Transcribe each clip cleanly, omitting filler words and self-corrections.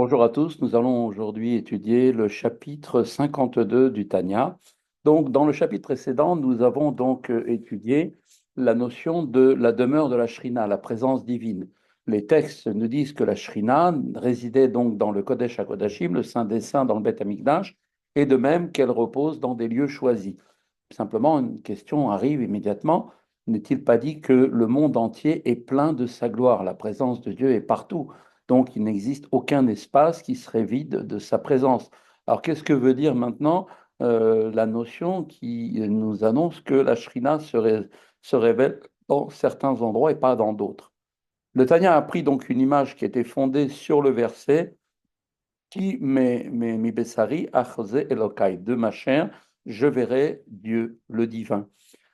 Bonjour à tous, nous allons aujourd'hui étudier le chapitre 52 du Tanya. Donc, dans le chapitre précédent, nous avons donc étudié la notion de la demeure de la Shrina, la présence divine. Les textes nous disent que la Shrina résidait donc dans le Kodesh HaKodashim, le Saint des Saints dans le Beth Amikdash, et de même qu'elle repose dans des lieux choisis. Simplement, une question arrive immédiatement. N'est-il pas dit que le monde entier est plein de sa gloire? La présence de Dieu est partout. Donc, il n'existe aucun espace qui serait vide de sa présence. Alors, qu'est-ce que veut dire maintenant la notion qui nous annonce que la Shrina se révèle dans certains endroits et pas dans d'autres? Le Tanya a pris donc une image qui était fondée sur le verset qui mi bessari achze Elokai, de ma chair, je verrai Dieu, le divin.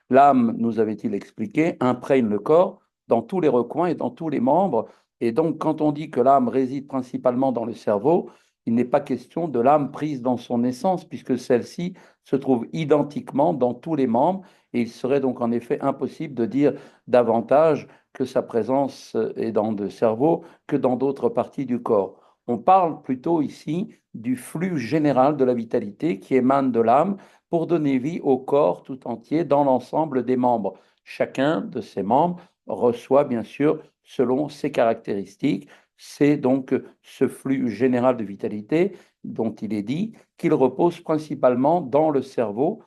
L'âme, nous avait-il expliqué, imprègne le corps dans tous les recoins et dans tous les membres. Et donc, quand on dit que l'âme réside principalement dans le cerveau, il n'est pas question de l'âme prise dans son essence, puisque celle-ci se trouve identiquement dans tous les membres. Et il serait donc en effet impossible de dire davantage que sa présence est dans le cerveau que dans d'autres parties du corps. On parle plutôt ici du flux général de la vitalité qui émane de l'âme pour donner vie au corps tout entier dans l'ensemble des membres. Chacun de ces membres reçoit bien sûr selon ses caractéristiques. C'est donc ce flux général de vitalité dont il est dit qu'il repose principalement dans le cerveau.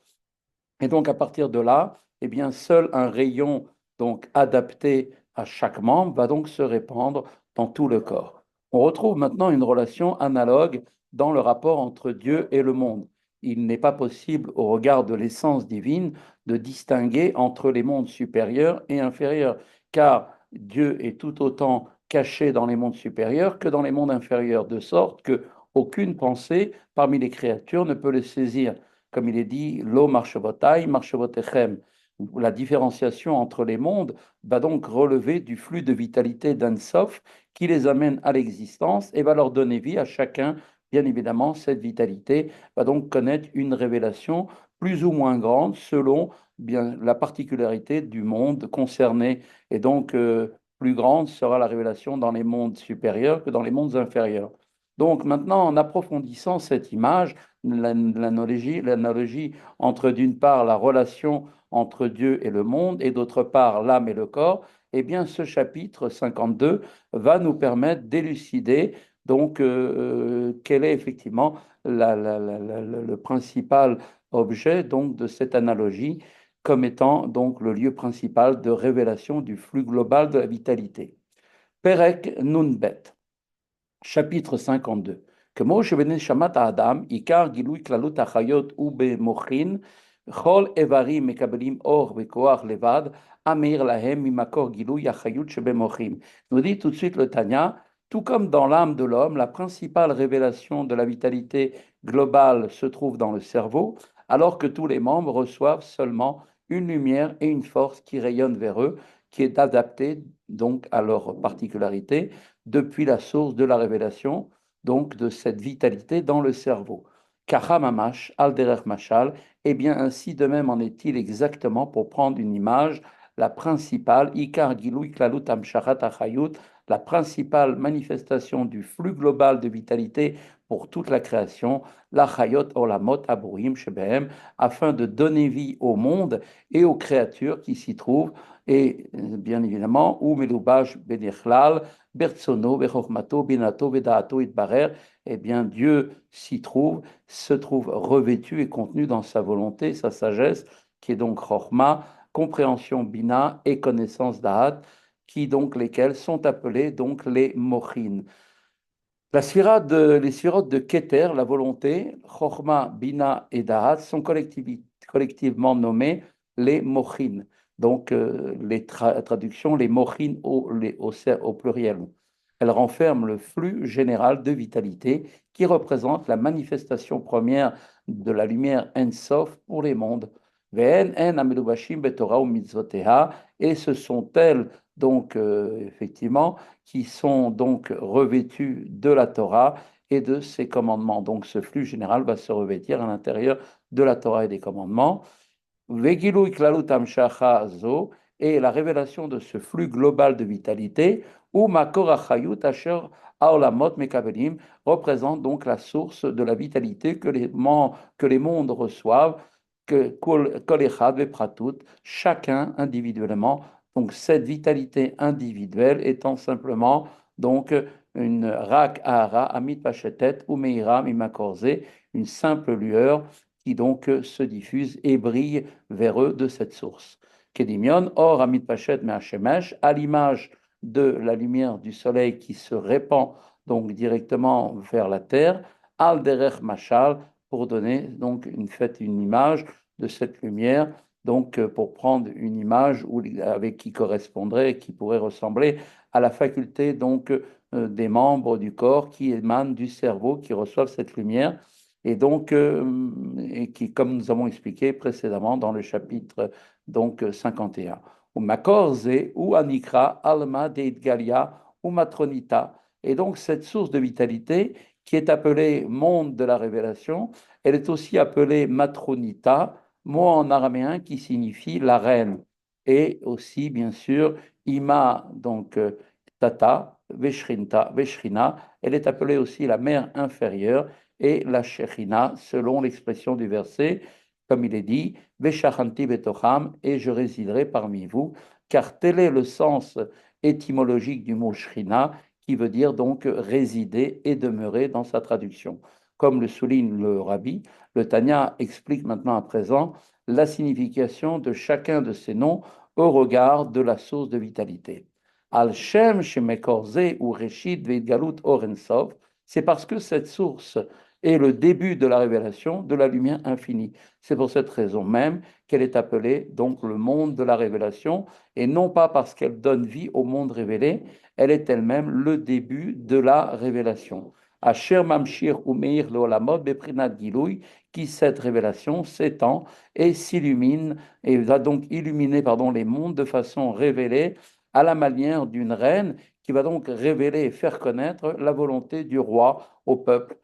Et donc à partir de là, eh bien, seul un rayon donc adapté à chaque membre va donc se répandre dans tout le corps. On retrouve maintenant une relation analogue dans le rapport entre Dieu et le monde. Il n'est pas possible, au regard de l'essence divine, de distinguer entre les mondes supérieurs et inférieurs, car Dieu est tout autant caché dans les mondes supérieurs que dans les mondes inférieurs, de sorte que aucune pensée parmi les créatures ne peut le saisir. Comme il est dit, lo marchevotai, marchevotechem. La différenciation entre les mondes va donc relever du flux de vitalité d'Ansof qui les amène à l'existence et va leur donner vie à chacun. Bien évidemment, cette vitalité va donc connaître une révélation plus ou moins grande selon bien la particularité du monde concerné. Et donc, plus grande sera la révélation dans les mondes supérieurs que dans les mondes inférieurs. Donc maintenant, en approfondissant cette image, l'analogie entre d'une part la relation entre Dieu et le monde et d'autre part l'âme et le corps, eh bien ce chapitre 52 va nous permettre d'élucider donc quel est effectivement le principal objet donc de cette analogie comme étant donc le lieu principal de révélation du flux global de la vitalité. Perek Nunbet. Chapitre 52. כמו שבנשמת האדם, עיקר גילוי כללות החיות ובמוחין, כל איברים מקבלים אור וכוח לבד, המאיר להם ממקור גילוי החיות שבמוחין. Nous dit tout de suite le Tanya, tout comme dans l'âme de l'homme, la principale révélation de la vitalité globale se trouve dans le cerveau, alors que tous les membres reçoivent seulement une lumière et une force qui rayonnent vers eux, qui est adaptée donc à leur particularité depuis la source de la révélation, donc de cette vitalité dans le cerveau. Kahamamash, Alderer Machal, et bien ainsi de même en est-il exactement pour prendre une image, la principale, Ikar Gilui Klalut Amshachat Achayut, la principale manifestation du flux global de vitalité pour toute la création, la Chayot Olamot Aburim Shebehem, afin de donner vie au monde et aux créatures qui s'y trouvent, et bien évidemment, ou Melubash Benichlal, Bertsono, Bechokmato, Binato, Vedaato, Itbarer, eh bien Dieu s'y trouve, se trouve revêtu et contenu dans sa volonté, sa sagesse, qui est donc Chochma, compréhension Bina et connaissance Da'at, qui donc lesquels sont appelés donc les Mochin. Les sphirotes de Keter, la volonté, Chochma, Bina et Da'at, sont collectivement nommés les Mochin. Donc, les traductions, les Mochin au pluriel. Elles renferment le flux général de vitalité qui représente la manifestation première de la lumière En-Sof pour les mondes. Ve'en en amelubashim betorah ou mitzvoteha, et ce sont elles, donc, effectivement, qui sont donc revêtus de la Torah et de ses commandements. Donc ce flux général va se revêtir à l'intérieur de la Torah et des commandements. Vegilu iklalut amshacha zo, et la révélation de ce flux global de vitalité, ou Makor Achayut Asher Haolamot Mekabelim représente donc la source de la vitalité que les mondes reçoivent, que Kol Echad Vepratout, chacun individuellement. Donc cette vitalité individuelle étant simplement donc une rak ahara amit pachetet ou meira mimakorze, une simple lueur qui donc se diffuse et brille vers eux de cette source. Kedimion, or amit pachet me'ashemesh, à l'image de la lumière du soleil qui se répand donc directement vers la terre, al derech machal, pour donner donc une image de cette lumière, donc pour prendre une image avec qui correspondrait, qui pourrait ressembler à la faculté donc des membres du corps qui émanent du cerveau, qui reçoivent cette lumière, et donc et qui, comme nous avons expliqué précédemment dans le chapitre donc 51. Ou makorze ou anikra alma deitgalia ou matronita. Et donc cette source de vitalité qui est appelée monde de la révélation, elle est aussi appelée matronita, mot en araméen qui signifie la reine, et aussi bien sûr ima donc Tata, Veshrina, elle est appelée aussi la mère inférieure et la Shechina, selon l'expression du verset, comme il est dit, Veshachanti betocham, et je résiderai parmi vous, car tel est le sens étymologique du mot Shrina, qui veut dire donc résider et demeurer dans sa traduction. Comme le souligne le Rabbi, le Tanya explique maintenant à présent la signification de chacun de ces noms au regard de la source de vitalité. Al-Shem Shemekorze ou Reshit Veidgalut Orensov, c'est parce que cette source est le début de la révélation de la lumière infinie. C'est pour cette raison même qu'elle est appelée donc le monde de la révélation, et non pas parce qu'elle donne vie au monde révélé, elle est elle-même le début de la révélation. Asher Mamshir Umeir Leolamot Beprinat Gilouy, qui cette révélation s'étend et s'illumine, et va donc illuminer les mondes de façon révélée à la manière d'une reine qui va donc révéler et faire connaître la volonté du roi au peuple.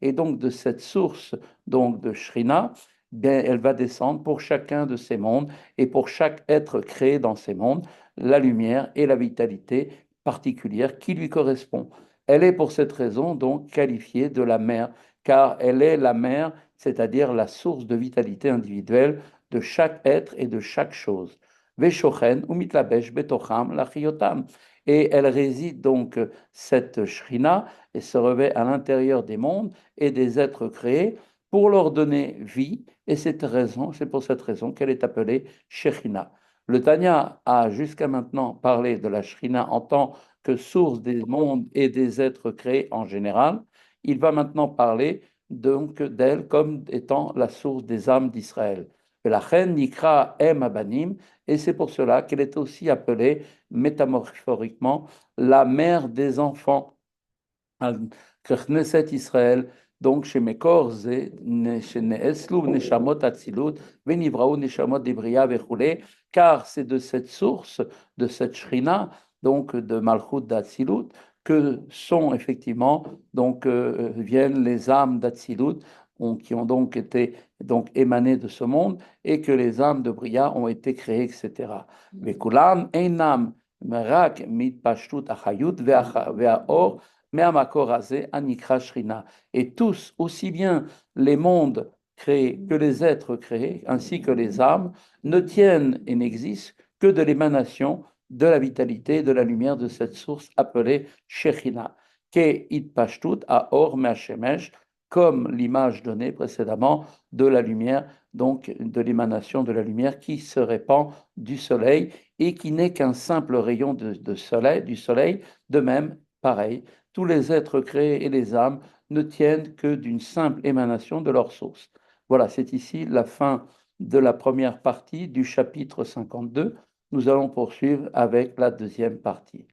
Et donc de cette source donc de Shrina, bien, elle va descendre pour chacun de ces mondes et pour chaque être créé dans ces mondes, la lumière et la vitalité particulière qui lui correspond. Elle est pour cette raison donc qualifiée de la mère, car elle est la mère, c'est-à-dire la source de vitalité individuelle de chaque être et de chaque chose. Veshochen umitlabesh betocham lachiotam. Et elle réside donc, cette shrina, et se revêt à l'intérieur des mondes et des êtres créés pour leur donner vie. Et c'est pour cette raison qu'elle est appelée Shekhinah. Le Tanya a jusqu'à maintenant parlé de la Shrina en tant que source des mondes et des êtres créés en général. Il va maintenant parler donc d'elle comme étant la source des âmes d'Israël. La reine Nikra Em Abanim, et c'est pour cela qu'elle est aussi appelée métaphoriquement la mère des enfants. Knesset Israël, donc chez Mekor, chez Neeslu, Neshamot Atzilut, Venivrao, Neshamot Debria, Vechule, car c'est de cette source, de cette Shrina, donc de Malchut d'Atzilut, que sont effectivement, donc viennent les âmes d'Atzilut, qui ont donc été donc émanées de ce monde, et que les âmes de Bria ont été créées, etc. Vekulam einam merak mit pashtut achayut ve'aor Anikra Shrina. Et tous, aussi bien les mondes créés que les êtres créés, ainsi que les âmes, ne tiennent et n'existent que de l'émanation de la vitalité, de la lumière de cette source appelée Shechina, Ke Itpashtut Aor Me'ashemesh, comme l'image donnée précédemment de la lumière, donc de l'émanation de la lumière qui se répand du soleil et qui n'est qu'un simple rayon soleil, du soleil, de même, pareil, tous les êtres créés et les âmes ne tiennent que d'une simple émanation de leur source. Voilà, c'est ici la fin de la première partie du chapitre 52. Nous allons poursuivre avec la deuxième partie.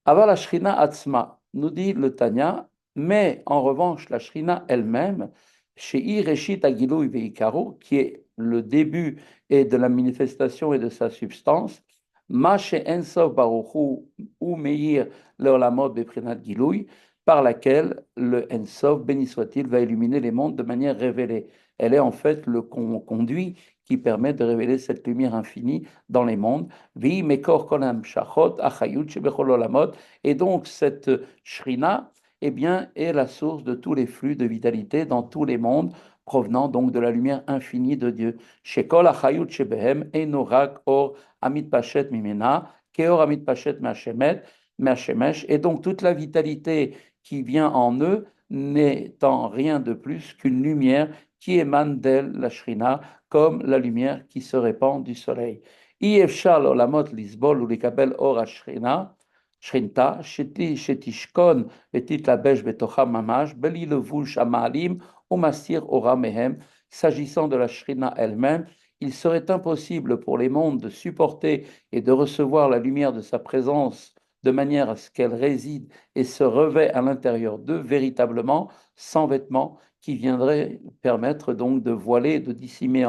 Aval la Shrina Atzma, nous dit le Tanya, mais en revanche, la Shrina elle-même, chez Ireshit Agilou Veikaro, qui est le début et de la manifestation et de sa substance, Ma Ensof Baruchu ou Meir Leolamot Beprinat Gilouy, par laquelle le Ensof, béni soit-il, va illuminer les mondes de manière révélée. elle est en fait le conduit qui permet de révéler cette lumière infinie dans les mondes. Vi mekor kol hamshachot achayut shebechol olamot. Et donc cette Shrina, eh bien, est la source de tous les flux de vitalité dans tous les mondes, provenant donc de la lumière infinie de Dieu. Shekol achayut shebehem enorak or amit pachet mimena, keor amit pachet me'ashemesh. Et donc toute la vitalité qui vient en eux n'étant rien de plus qu'une lumière qui émane d'elle, la Shrina, comme la lumière qui se répand du soleil. Yefshal olamot lisbol ou likabel or ashrina, shrinta, shetishkon betitlabesh betocha mamash, beli levush amalim, ou mastir ora mehem. S'agissant de la Shrina elle-même, il serait impossible pour les mondes de supporter et de recevoir la lumière de sa présence de manière à ce qu'elle réside et se revêt à l'intérieur d'eux véritablement, sans vêtements, qui viendrait permettre donc de voiler, de dissimuler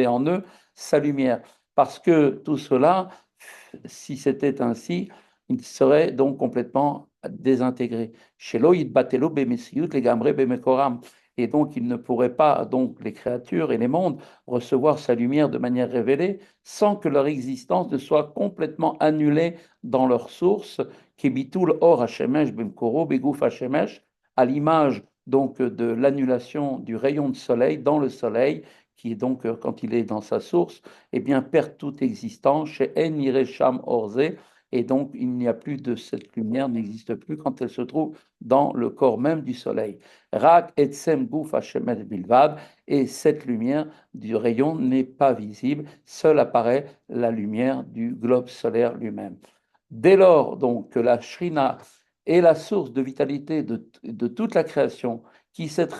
en eux sa lumière. Parce que tout cela, si c'était ainsi, il serait donc complètement désintégré. Shelo yitbatelo bemesiyut legamre bemekoram. Et donc, il ne pourrait pas, donc, les créatures et les mondes, recevoir sa lumière de manière révélée sans que leur existence ne soit complètement annulée dans leur source, Kebitul or Hashemesh bemkoro beguf Hashemesh, à l'image donc de l'annulation du rayon de soleil dans le soleil, qui est donc, quand il est dans sa source, eh bien, perd toute existence, chez En Iresham Orze, et donc il n'y a plus de cette lumière, n'existe plus quand elle se trouve dans le corps même du soleil. Rak etzem guf Hashemesh bilvad, et cette lumière du rayon n'est pas visible, seule apparaît la lumière du globe solaire lui-même. Dès lors, donc, que la Shrina est la source de vitalité de toute la création, qui cette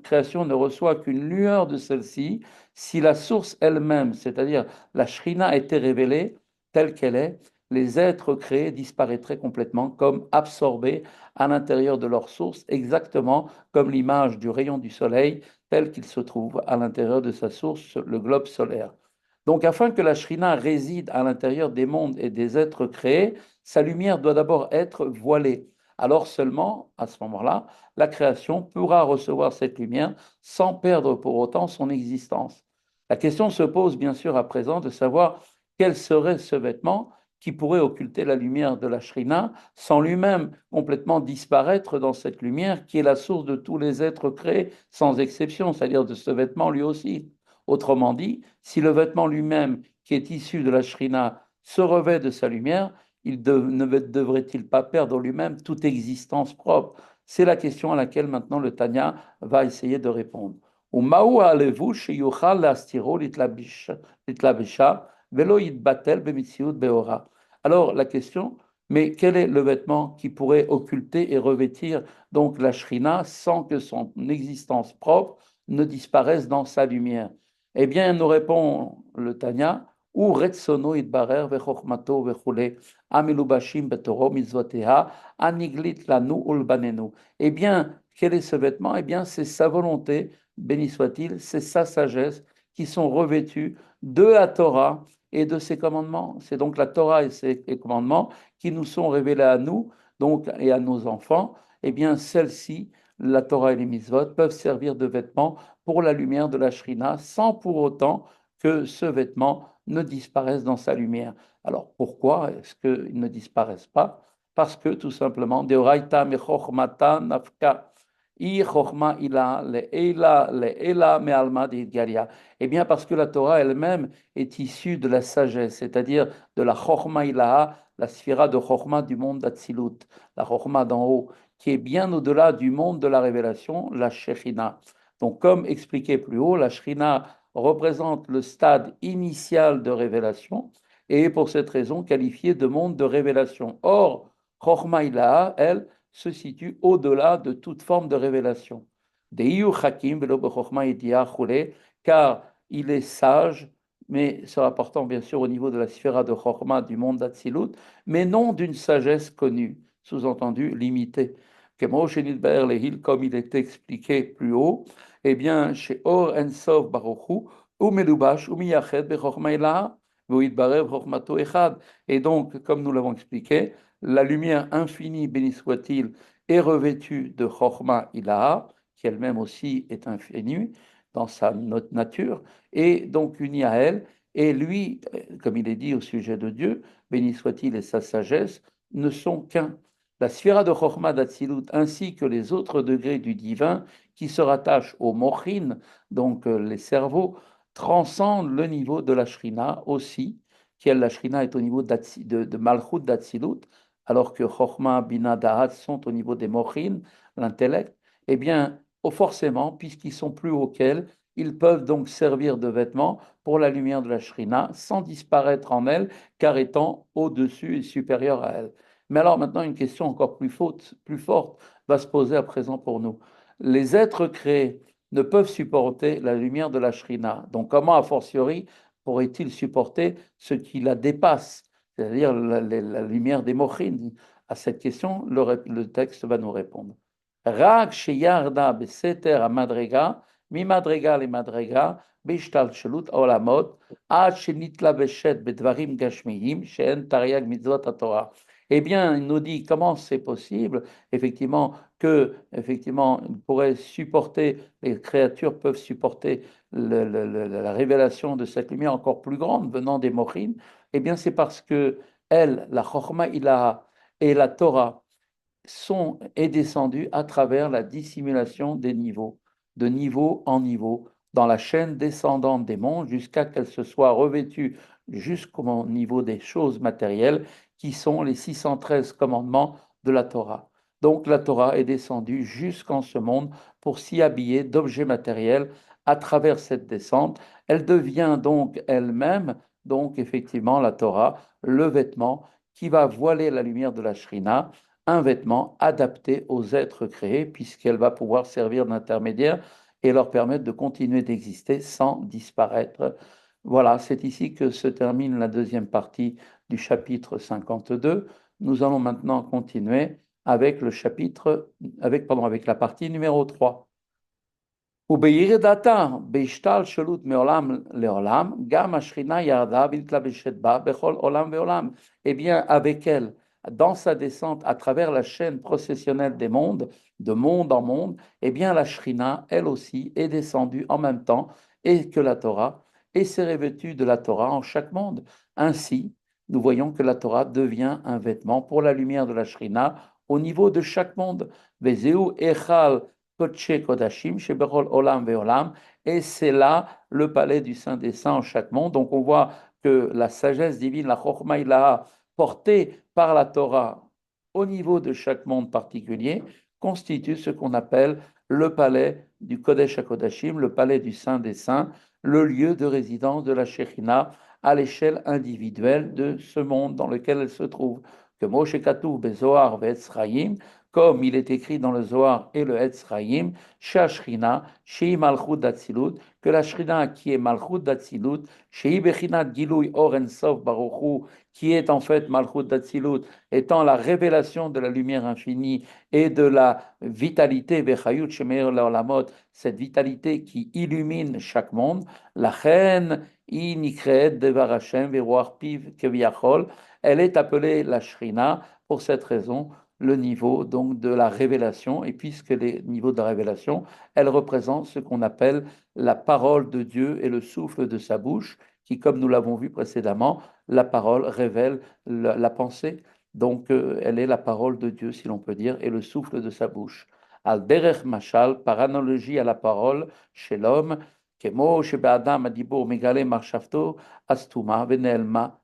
création ne reçoit qu'une lueur de celle-ci, si la source elle-même, c'est-à-dire la Shrina, était révélée telle qu'elle est, les êtres créés disparaîtraient complètement comme absorbés à l'intérieur de leur source, exactement comme l'image du rayon du soleil tel qu'il se trouve à l'intérieur de sa source, le globe solaire. Donc, afin que la Shrina réside à l'intérieur des mondes et des êtres créés, sa lumière doit d'abord être voilée. Alors seulement, à ce moment-là, la création pourra recevoir cette lumière sans perdre pour autant son existence. La question se pose bien sûr à présent de savoir quel serait ce vêtement qui pourrait occulter la lumière de la Shrina sans lui-même complètement disparaître dans cette lumière qui est la source de tous les êtres créés sans exception, c'est-à-dire de ce vêtement lui aussi. Autrement dit, si le vêtement lui-même, qui est issu de la Shrina, se revêt de sa lumière, ne devrait-il pas perdre lui-même toute existence propre? C'est la question à laquelle maintenant le Tanya va essayer de répondre. Alors la question, mais quel est le vêtement qui pourrait occulter et revêtir donc la Shrina sans que son existence propre ne disparaisse dans sa lumière? Eh bien, nous répond le Tanya, ou retsono itbarer vechokmato vechule, amilubashim betoro mitzvoteha, aniglit lanu ulbanenu. Eh bien, quel est ce vêtement? Eh bien, c'est sa volonté, béni soit-il, c'est sa sagesse qui sont revêtus de la Torah et de ses commandements. C'est donc la Torah et ses commandements qui nous sont révélés à nous, donc et à nos enfants. Eh bien, celles-ci, la Torah et les mitzvot, peuvent servir de vêtements pour la lumière de la Shrina, sans pour autant que ce vêtement ne disparaisse dans sa lumière. Alors pourquoi est-ce qu'ils ne disparaissent pas? Parce que tout simplement, Deoraita mechochmata nafka. I chochma ila le'ela me'alma d'Idgalia. Eh bien, parce que la Torah elle-même est issue de la sagesse, c'est-à-dire de la chochma ilaha, la sphira de chochma du monde d'Atsilut, la chochma d'en haut, qui est bien au-delà du monde de la révélation, la Shekhinah. Donc, comme expliqué plus haut, la Shrina représente le stade initial de révélation et est pour cette raison qualifiée de monde de révélation. Or, Chochma Ilaha, elle, se situe au-delà de toute forme de révélation. Car il est sage, mais se rapportant bien sûr au niveau de la sphère de Chochma du monde d'Atsilut, mais non d'une sagesse connue, sous-entendu limitée. Comme il est expliqué plus haut, eh bien, chez Or Ensof Baruchu, Umelubash, Umiyached, Bechorma Ilaha, Vuitbarev, Chormato Echad. Et donc, comme nous l'avons expliqué, la lumière infinie, béni soit-il, est revêtue de Chorma Ilaha, qui elle-même aussi est infinie. dans sa nature, est donc uni à elle. Et lui, comme il est dit au sujet de Dieu, béni soit-il et sa sagesse, ne sont qu'un. La sphira de Chokhmah d'Atsilut ainsi que les autres degrés du divin qui se rattachent au mochin, donc les cerveaux, transcendent le niveau de la Shrina aussi, qui la Shrina est au niveau de Malchut d'Atsilut, alors que Chokhmah, Bina, Dahat sont au niveau des mochin, l'intellect. Eh bien, forcément, puisqu'ils sont plus hauts qu'elle, ils peuvent donc servir de vêtements pour la lumière de la Shrina sans disparaître en elle, car étant au-dessus et supérieur à elle. Mais alors maintenant, une question encore plus forte va se poser à présent pour nous. Les êtres créés ne peuvent supporter la lumière de la Shrina. Donc comment, a fortiori, pourraient-ils supporter ce qui la dépasse, c'est-à-dire la lumière des mochines? À cette question, le texte va nous répondre. Rag sheyarda beseter amadrega, mi madrega le madrega, בהשתלשלות העולמות, עד שנתלבשת בדברים גשמיים שאין תרי"ג מצוות התורה. Eh bien, il nous dit comment c'est possible, effectivement, que, effectivement, il pourrait supporter, les créatures peuvent supporter la révélation de cette lumière encore plus grande venant des mochines. Eh bien, c'est parce que elle, la Chokhmah Ilaha et la Torah, est descendu à travers la dissimulation des niveaux, de niveau en niveau, dans la chaîne descendante des mondes, jusqu'à qu'elle se soit revêtue jusqu'au niveau des choses matérielles, qui sont les 613 commandements de la Torah. Donc la Torah est descendue jusqu'en ce monde pour s'y habiller d'objets matériels à travers cette descente. Elle devient donc elle-même, donc effectivement la Torah, le vêtement qui va voiler la lumière de la Shrina, un vêtement adapté aux êtres créés, puisqu'elle va pouvoir servir d'intermédiaire et leur permettre de continuer d'exister sans disparaître. Voilà, c'est ici que se termine la deuxième partie du chapitre 52. Nous allons maintenant continuer avec avec la partie numéro 3. ובירידתה, בהשתלשלות מעולם לעולם, גם השכינה ירדה והתלבשת בה בכל עולם ועולם. Eh bien, avec elle, dans sa descente à travers la chaîne processionnelle des mondes, de monde en monde, eh bien, la Shrina, elle aussi, est descendue en même temps et que la Torah, et s'est revêtue de la Torah en chaque monde. Ainsi, nous voyons que la Torah devient un vêtement pour la lumière de la Shrina au niveau de chaque monde. Vezeu echal Kodesh Kodashim, Sheberol Olam Veolam, et c'est là le palais du Saint des Saints en chaque monde. Donc on voit que la sagesse divine, la Chokhmah Ilaha, portée par la Torah au niveau de chaque monde particulier, constitue ce qu'on appelle le palais du Kodesh HaKodashim, le palais du Saint des Saints, le lieu de résidence de la Shekhinah à l'échelle individuelle de ce monde dans lequel elle se trouve. Que Moshe Katou, Bezoar, Vetzraïm, comme il est écrit dans le Zohar et le Etz Chaim, Shashrina, Shei Malchut d'Atsilut, que la Shrina qui est Malchut d'Atsilut, Shei Bechinat Gilui Oren Sof Baruchu, qui est en fait Malchut d'Atsilut, étant la révélation de la lumière infinie et de la vitalité, Bechayut Shemeir Leolamot, cette vitalité qui illumine chaque monde, la reine Inikreet Devar Hashem Veruach Piv Keviachol, elle est appelée la Shrina pour cette raison le niveau donc de la révélation, et puisque les niveaux de la révélation, elles représentent ce qu'on appelle la parole de Dieu et le souffle de sa bouche, qui, comme nous l'avons vu précédemment, la parole révèle la pensée. Donc, elle est la parole de Dieu, si l'on peut dire, et le souffle de sa bouche. Al derech mashal, par analogie à la parole chez l'homme, כמו שבאדם הדיבור מגלה מחשבתו, הסתומה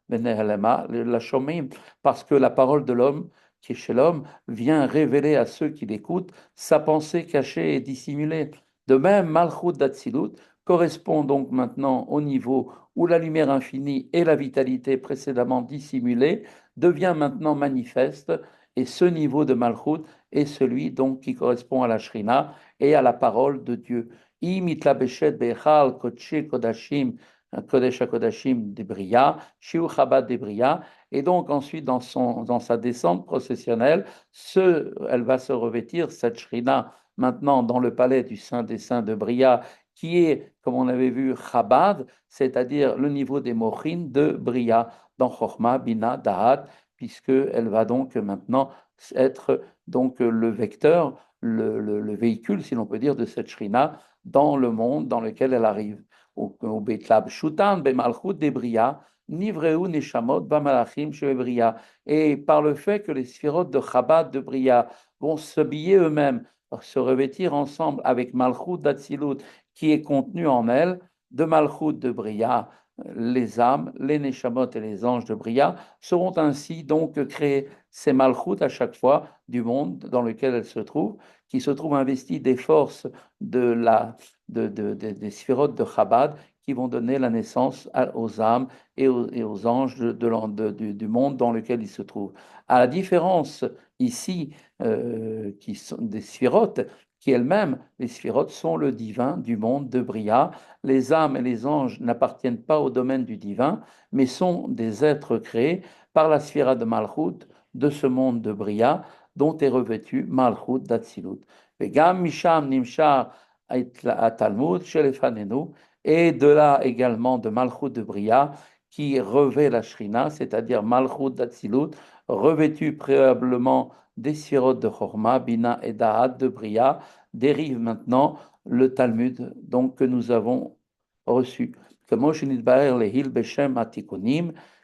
ונעלמה לשומעים, parce que la parole de l'homme qui est chez l'homme, vient révéler à ceux qui l'écoutent sa pensée cachée et dissimulée. De même, Malchut d'Atsilut correspond donc maintenant au niveau où la lumière infinie et la vitalité précédemment dissimulée devient maintenant manifeste, et ce niveau de Malchut est celui donc qui correspond à la Shrina et à la parole de Dieu. Imitlabeshet Bechal Kodesh Kodashim, Kodesh HaKodashim de Bria, Shiur Chabad de Bria, et donc ensuite, dans sa descente processionnelle, elle va se revêtir, cette Shrina, maintenant dans le palais du Saint des Saints de Bria, qui est, comme on avait vu, Chabad, c'est-à-dire le niveau des Mochin de Bria, dans Chokhmah, Bina, Dahat, puisqu'elle va donc maintenant être donc le vecteur, le véhicule, si l'on peut dire, de cette Shrina dans le monde dans lequel elle arrive. Au Betlab Shutan, Bemalchut de Bria, Nivreu Neshamot, Bamalachim, Shebria. Et par le fait que les sphirotes de Chabad, de Bria, vont s'habiller eux-mêmes, se revêtir ensemble avec Malchut d'Atsilut, qui est contenu en elle, de Malchut de Bria, les âmes, les Neshamot et les anges de Bria seront ainsi donc créés. Ces Malchut à chaque fois du monde dans lequel elles se trouvent, qui se trouvent investies des forces des sphirotes de Chabad qui vont donner la naissance aux âmes et aux anges du monde dans lequel ils se trouvent. À la différence ici qui sont des sphirotes, qui elles-mêmes, les sphirotes sont le divin du monde de Bria. Les âmes et les anges n'appartiennent pas au domaine du divin, mais sont des êtres créés par la sphira de Malchut, de ce monde de Bria, dont est revêtu Malchut d'Atsilut. Vegam Misham Nimshar Talmud chez les Fanenu, et de là également de Malchut de Bria, qui revêt la Shrina, c'est-à-dire Malchut d'Atsilut, revêtu préalablement des sphirotes de Chorma, Bina et Da'at de Bria, dérive maintenant le Talmud donc, que nous avons reçu.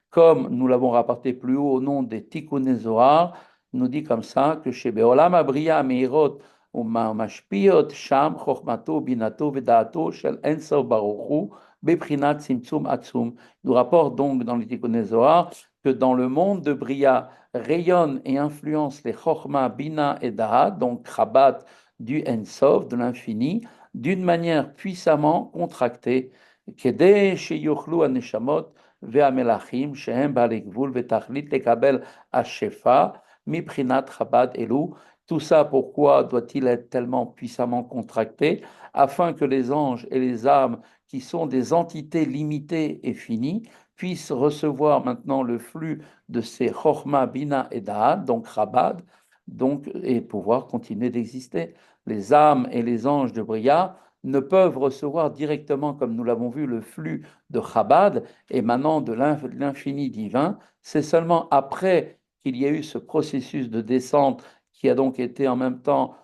Comme nous l'avons rapporté plus haut au nom des Tikkuné Zohar, nous dit comme ça que chez Beolam Abria Meirot ומשפיעות שם חוכמתו, בינתו ודעתו של אין סוף ברוך הוא בבחינת צמצום עצום. Nous rapporte donc dans les Tikkuné Zohar que dans le monde de Bria rayonnent et influencent les Chokhma, Bina et Da'at, donc Chabad du Ein Sof, de l'infini, d'une manière puissamment contractée. כדי שיוכלו הנשמות והמלאכים שהם בעלי גבול ותכלית לקבל השפע מבחינת חב"ד אלו. Tout ça, pourquoi doit-il être tellement puissamment contracté? Afin que les anges et les âmes, qui sont des entités limitées et finies, puissent recevoir maintenant le flux de ces Chokhma, Bina et Da'at, donc Chabad, donc, et pouvoir continuer d'exister. Les âmes et les anges de Bria ne peuvent recevoir directement, comme nous l'avons vu, le flux de Chabad émanant de l'infini divin. C'est seulement après qu'il y a eu ce processus de descente qui a donc été en même temps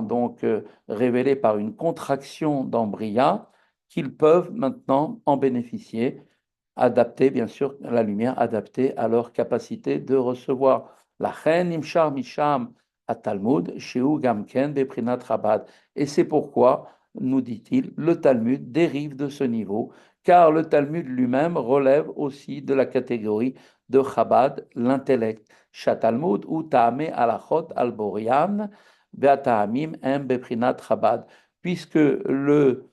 donc révélé par une contraction dans Bria, qu'ils peuvent maintenant en bénéficier, adapté bien sûr la lumière, adaptée à leur capacité de recevoir. La chen imshar misham à Talmud, sheu gamken beprinat Chabad. Et c'est pourquoi, nous dit-il, le Talmud dérive de ce niveau, car le Talmud lui-même relève aussi de la catégorie de Chabad, l'intellect. Shatalmud ou Ta'ame alachot al-Borian, Be'ata'amim em beprinat Chabad. Puisque le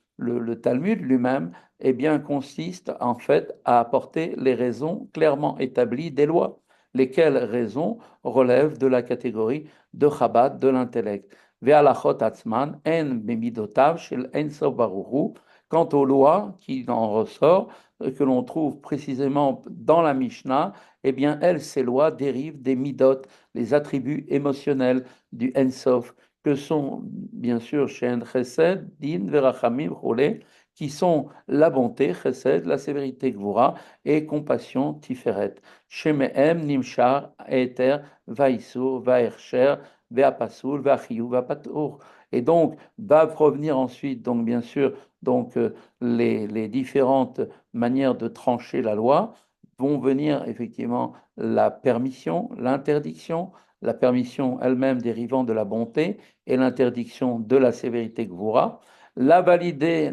Talmud lui-même eh bien, consiste en fait à apporter les raisons clairement établies des lois, lesquelles raisons relèvent de la catégorie de Chabad, de l'intellect. Ve'alachot atzman en bemidotav shel en sof baruchu. Quant aux lois qui en ressortent, que l'on trouve précisément dans la Mishnah, eh bien, elles, ces lois dérivent des midot, les attributs émotionnels du En Sof, que sont bien sûr Shen Chesed, Din, Verachamim, Cholé, qui sont la bonté, Chesed, la sévérité, Gvura, et compassion, Tiferet. Shemehem, Nimshar, Eter, Vaïsur, Vaersher, Veapasul, Vachiyu, Vapatur. Et donc, va revenir ensuite, donc bien sûr, donc, les différentes manières de trancher la loi, vont venir effectivement la permission, l'interdiction, la permission elle-même dérivant de la bonté et l'interdiction de la sévérité gvura, la validité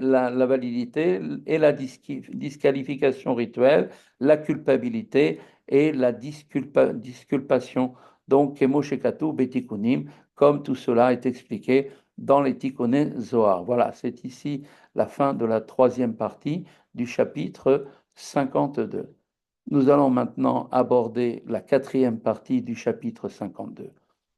et la disqualification rituelle, la culpabilité et la disculpation. Donc, Kemoshekatu Betikunim, comme tout cela est expliqué dans les Tikkuné Zohar. Voilà, c'est ici la fin de la troisième partie du chapitre 52. Nous allons maintenant aborder la quatrième partie du chapitre 52.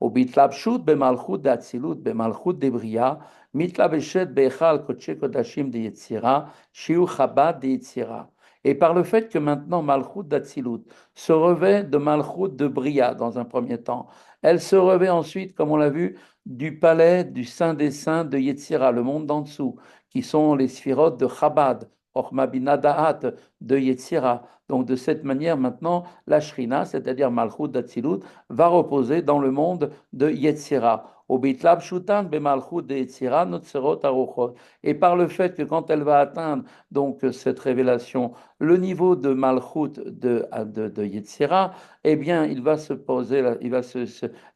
ובהתלבשות במלכות דאצילות, במלכות דברייה, מתלבשת בהיכל קודשי קודשים דיצירה, שיעור חב"ד דיצירה. Et par le fait que maintenant Malchut d'Atsilut se revêt de Malchut de Bria dans un premier temps, elle se revêt ensuite, comme on l'a vu, du palais du Saint des Saints de Yetzira, le monde d'en dessous, qui sont les sphirotes de Chabad, Chochma Bina Da'at de Yetzira. Donc de cette manière, maintenant, la Shrina, c'est-à-dire Malchut d'Atsilut, va reposer dans le monde de Yetzira. Et par le fait que quand elle va atteindre donc cette révélation, le niveau de Malchut de Yetzira, eh bien, il va se poser,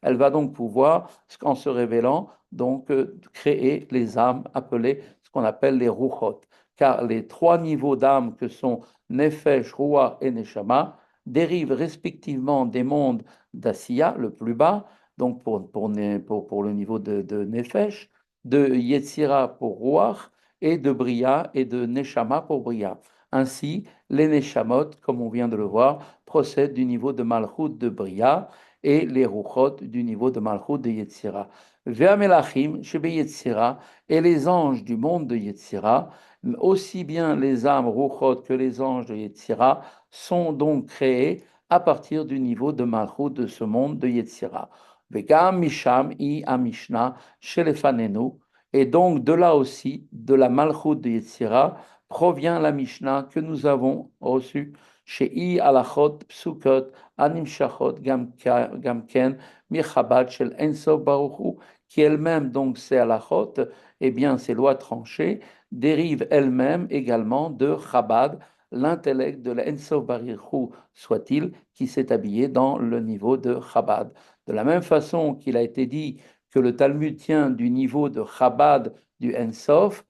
elle va donc pouvoir, en se révélant, donc créer les âmes appelées ce qu'on appelle les Ruchot. Car les trois niveaux d'âmes que sont Nefesh, Ruach et Neshama dérivent respectivement des mondes d'Asiya, le plus bas, donc pour le niveau de Nefesh, de Yetzira pour Ruach, et de Bria et de Neshama pour Bria. Ainsi, les Neshamot, comme on vient de le voir, procèdent du niveau de Malchut de Bria et les Ruchot du niveau de Malchut de Yetzira. Ve'amelachim, Shebe Yetzira, et les anges du monde de Yetzira, aussi bien les âmes Ruchot que les anges de Yetzira, sont donc créés à partir du niveau de Malchut de ce monde de Yetzira. Vegam Misham I Amishna Shelefanenu, et donc de là aussi, de la Malchut de Yetzira, provient la Mishnah que nous avons reçue chez I Alachot Psukot Anim Shachot Gamken Mirchabad Shel Ensof Baruchu, qui elle-même, donc c'est Alachot, eh bien ces lois tranchées, dérivent elles-mêmes également de Chabad, l'intellect de l'Ensof Baruchu soit-il, qui s'est habillé dans le niveau de Chabad. De la même façon qu'il a été dit que le Talmud tient du niveau de Chabad du Ensof,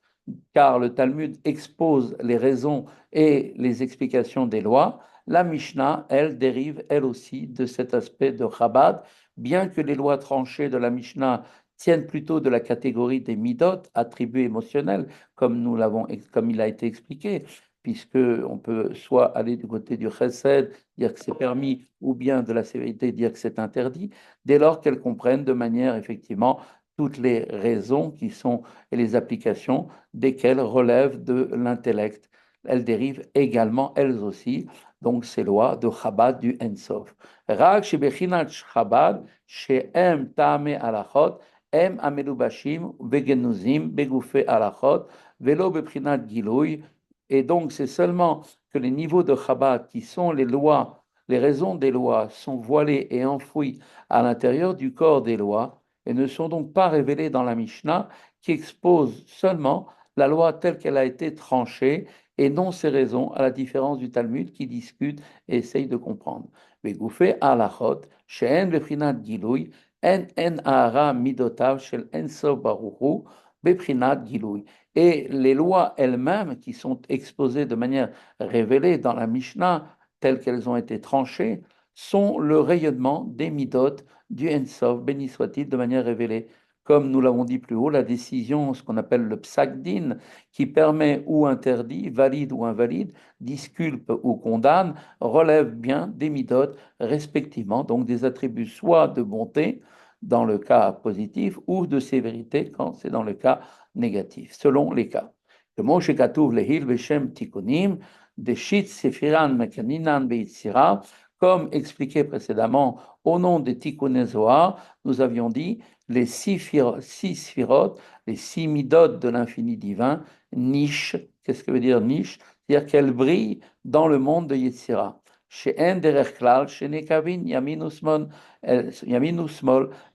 car le Talmud expose les raisons et les explications des lois, la Mishnah, elle, dérive elle aussi de cet aspect de Chabad, bien que les lois tranchées de la Mishnah tiennent plutôt de la catégorie des midot, attributs émotionnels, comme il a été expliqué, puisque on peut soit aller du côté du chesed, dire que c'est permis, ou bien de la sévérité, dire que c'est interdit, dès lors qu'elles comprennent de manière effectivement toutes les raisons qui sont et les applications desquelles relèvent de l'intellect. Elles dérivent également, elles aussi, donc ces lois de Chabad du Ensof. Rak shebechinat Chabad, she'em ta'ame alachot, em amelubashim vegenuzim begoufe alachot, velo beprinat gilouy. Et donc c'est seulement que les niveaux de Chabad, qui sont les lois, les raisons des lois, sont voilées et enfouies à l'intérieur du corps des lois, et ne sont donc pas révélées dans la Mishnah, qui expose seulement la loi telle qu'elle a été tranchée, et non ses raisons, à la différence du Talmud qui discute et essaye de comprendre. Begoufé alachot, she'en beprinat gilouy, en ahara midotav shel ensof baruchu, beprinat gilouy. Et les lois elles-mêmes, qui sont exposées de manière révélée dans la Mishnah, telles qu'elles ont été tranchées, sont le rayonnement des midot du Ensof, béni soit-il, de manière révélée. Comme nous l'avons dit plus haut, la décision, ce qu'on appelle le psak din, qui permet ou interdit, valide ou invalide, disculpe ou condamne, relève bien des midot, respectivement, donc des attributs soit de bonté, dans le cas positif, ou de sévérité, quand c'est dans le cas négatif, selon les cas. Le mot shekatuv lehil beshem tikunim, deshit sefiran mekaninan beitzira, comme expliqué précédemment, au nom des Tikkuné Zohar, nous avions dit les six sphirotes, les six midot de l'infini divin, niche. Qu'est-ce que veut dire niche? C'est-à-dire qu'elles brillent dans le monde de Yetzira. Chez Derech Klal, chez Nekavin, Yamin Smol,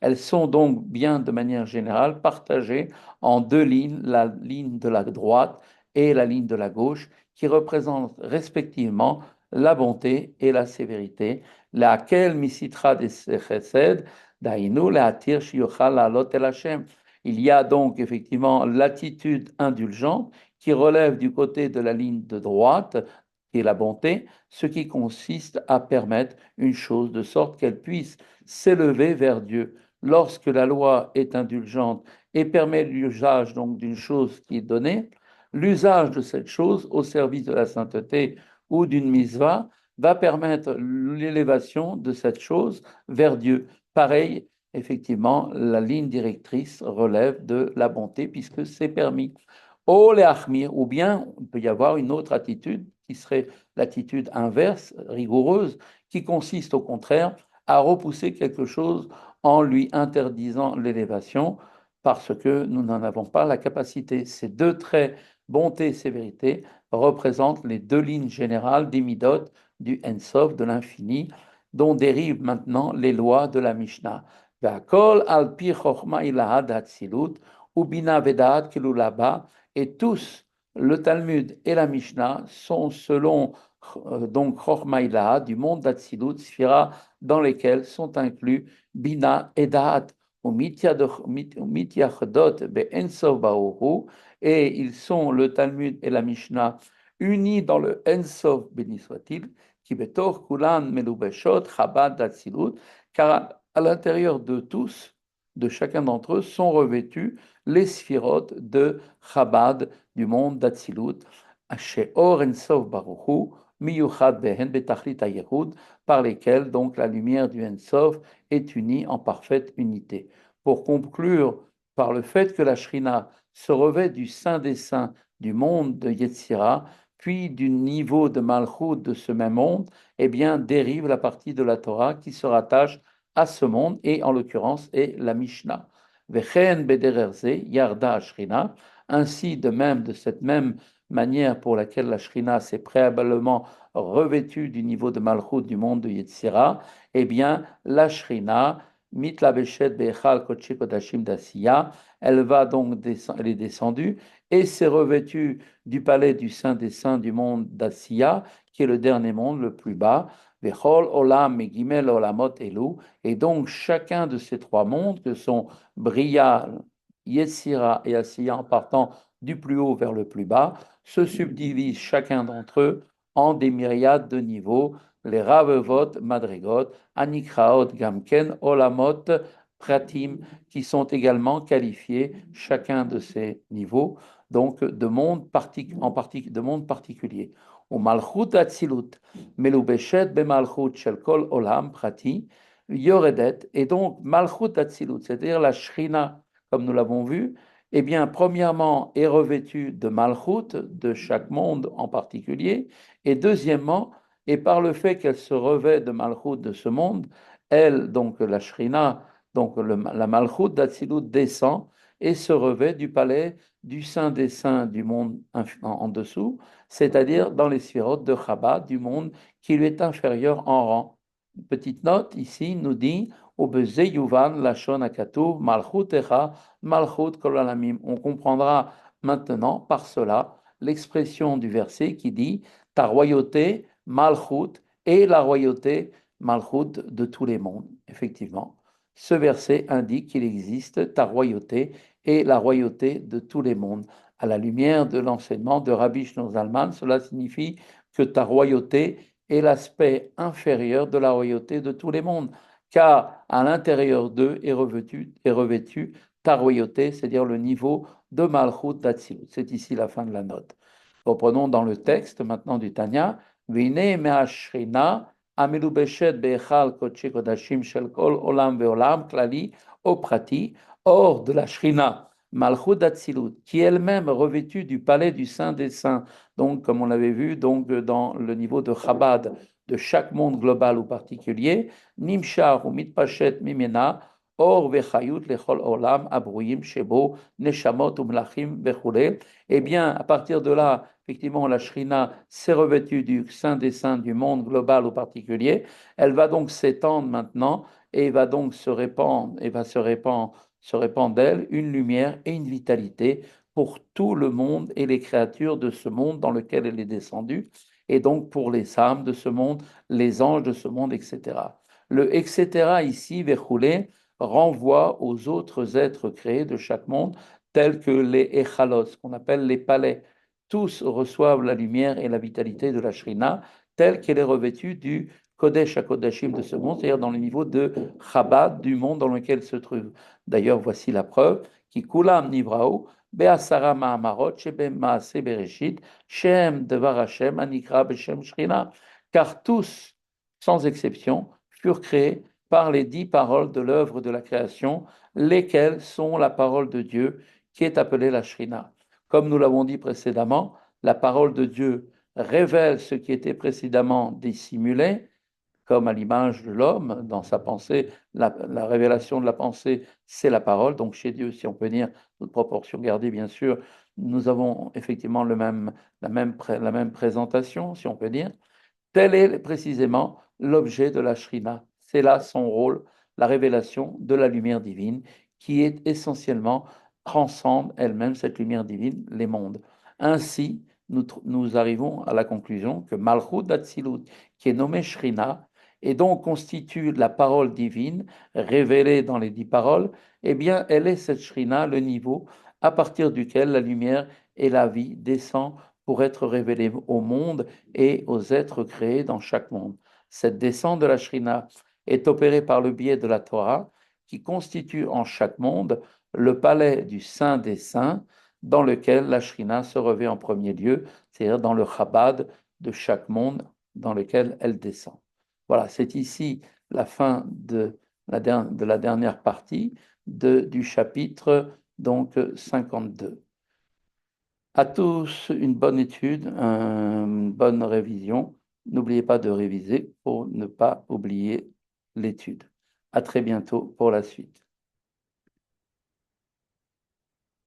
elles sont donc bien de manière générale partagées en deux lignes, la ligne de la droite et la ligne de la gauche, qui représentent respectivement la bonté et la sévérité, laquelle misitra des chesed, dainu le'atir shiyochal la'alot el Hashem. Il y a donc effectivement l'attitude indulgente qui relève du côté de la ligne de droite, qui est la bonté, ce qui consiste à permettre une chose de sorte qu'elle puisse s'élever vers Dieu. Lorsque la loi est indulgente et permet l'usage donc d'une chose qui est donnée, l'usage de cette chose au service de la sainteté ou d'une mitzvah va permettre l'élévation de cette chose vers Dieu. Pareil, effectivement, la ligne directrice relève de la bonté puisque c'est permis. Ou bien il peut y avoir une autre attitude qui serait l'attitude inverse, rigoureuse, qui consiste au contraire à repousser quelque chose en lui interdisant l'élévation parce que nous n'en avons pas la capacité. Ces deux traits, bonté et sévérité, représentent les deux lignes générales des midot, du Ensof, de l'infini, dont dérivent maintenant les lois de la Mishnah. Ve'akol al pi chochma ilahad hatzilut, ubina vedaat kilulaba, et tous, le Talmud et la Mishnah, sont selon donc chochma ilahad, du monde d'Hatzilut, Sphira, dans lesquels sont inclus Bina et Daat, ou Mityachdot be'ensov ba'oru, et ils sont, le Talmud et la Mishnah, unis dans le Ensov, béni soit-il, qui betor kulan melubeshot chabad d'Hatzilut, car à l'intérieur de tous, de chacun d'entre eux, sont revêtus les sphirotes de Chabad, du monde d'Atsilut, Sheor Ensof Baruchu, Miyuchad Behen Betachlit HaYehud, par lesquels donc la lumière du Ensof est unie en parfaite unité. Pour conclure par le fait que la Shrina se revêt du Saint des Saints du monde de Yetzira, puis du niveau de Malchut de ce même monde, eh bien, dérive la partie de la Torah qui se rattache à ce monde, et en l'occurrence est la Mishnah. Vechen bedererze yarda Shrina, ainsi de même, de cette même manière pour laquelle la Shrina s'est préalablement revêtue du niveau de Malchut du monde de Yetzira, eh bien, la Shrina, mitla beshet be'echal kodesh kodashim d'Asiya, elle va donc elle est descendue et s'est revêtue du palais du Saint des Saints du monde d'Asiya, qui est le dernier monde, le plus bas. Vechol olam megimel olamot elu, et donc chacun de ces trois mondes, que sont Bria, Yetzira et Asiya, en partant du plus haut vers le plus bas, se subdivisent chacun d'entre eux en des myriades de niveaux, les Ravevot, Madrigot, Anikraot, Gamken, Olamot, Pratim, qui sont également qualifiés, chacun de ces niveaux, donc de mondes particuliers. Au Malchut Atzilut, Melubeshet Bemalchut Shel Kol Olam Prati, Yoredet, et donc Malchut Atzilut, c'est-à-dire la Shrina, comme nous l'avons vu, eh bien, premièrement, est revêtue de Malchut, de chaque monde en particulier, et deuxièmement, et par le fait qu'elle se revêt de Malchut de ce monde, elle, donc la Shrina, donc la Malchut d'Atzilut descend et se revêt du palais du Saint des Saints du monde en dessous, c'est-à-dire dans les sphirotes de Chabad, du monde qui lui est inférieur en rang. Une petite note ici nous dit Obeze Yuvan Lashon Akatuv Malchut Echa Malchut Kol Alamim. On comprendra maintenant par cela l'expression du verset qui dit ta royauté Malchut et la royauté Malchut de tous les mondes. Effectivement, ce verset indique qu'il existe ta royauté et la royauté de tous les mondes. À la lumière de l'enseignement de Rabbi Shneur Zalman, cela signifie que ta royauté est l'aspect inférieur de la royauté de tous les mondes, car à l'intérieur d'eux est revêtue ta royauté, c'est-à-dire le niveau de Malchut d'Atsilut. C'est ici la fin de la note. Reprenons dans le texte maintenant du Tanya. Vine me'ashrina amelubeshet be'echal kodesh kodashim shel kol olam ve'olam klali au prati, hors de la Shrina, Malchut d'Atsilut, qui est elle-même revêtue du palais du Saint des Saints, donc comme on l'avait vu donc dans le niveau de Chabad, de chaque monde global ou particulier, Nimshar ou Mitpachet Mimena, Or vechayut lechol olam abruyim shebo neshamot umlachim vechule. Eh bien, à partir de là, effectivement, la Shrina s'est revêtue du Saint des Saints du monde global ou particulier. Elle va donc s'étendre maintenant et va donc se répandre et va se répand d'elle une lumière et une vitalité pour tout le monde et les créatures de ce monde dans lequel elle est descendue, et donc pour les âmes de ce monde, les anges de ce monde, etc. Le etc. ici, Verhoulé, renvoie aux autres êtres créés de chaque monde, tels que les Echalos, qu'on appelle les palais. Tous reçoivent la lumière et la vitalité de la Shrina, telle qu'elle est revêtue du Kodesh à Kodashim de ce monde, c'est-à-dire dans le niveau de Chabad, du monde dans lequel se trouve. D'ailleurs, voici la preuve qui kulam nivrao be'asara ma'amarot shebem ma'ase bereshit shem devar Hashem anikra beshem shrina, car tous, sans exception, furent créés par les 10 paroles de l'œuvre de la création, lesquelles sont la parole de Dieu qui est appelée la Shrina. Comme nous l'avons dit précédemment, la parole de Dieu révèle ce qui était précédemment dissimulé, comme à l'image de l'homme, dans sa pensée, la révélation de la pensée, c'est la parole. Donc chez Dieu, si on peut dire, toute proportion gardée, bien sûr, nous avons effectivement la même présentation, si on peut dire. Tel est précisément l'objet de la Shrina. C'est là son rôle, la révélation de la lumière divine qui est essentiellement, transcende elle-même, cette lumière divine, les mondes. Ainsi, nous arrivons à la conclusion que Malchut d'Atsilut, qui est nommé Shrina, et donc constitue la parole divine révélée dans les 10 paroles, eh bien, elle est cette Shrina, le niveau à partir duquel la lumière et la vie descendent pour être révélées au monde et aux êtres créés dans chaque monde. Cette descente de la Shrina est opérée par le biais de la Torah, qui constitue en chaque monde le palais du Saint des Saints, dans lequel la Shrina se revêt en premier lieu, c'est-à-dire dans le Chabad de chaque monde dans lequel elle descend. Voilà, c'est ici la fin de la dernière partie du chapitre donc 52. À tous, une bonne étude, une bonne révision. N'oubliez pas de réviser pour ne pas oublier l'étude. À très bientôt pour la suite.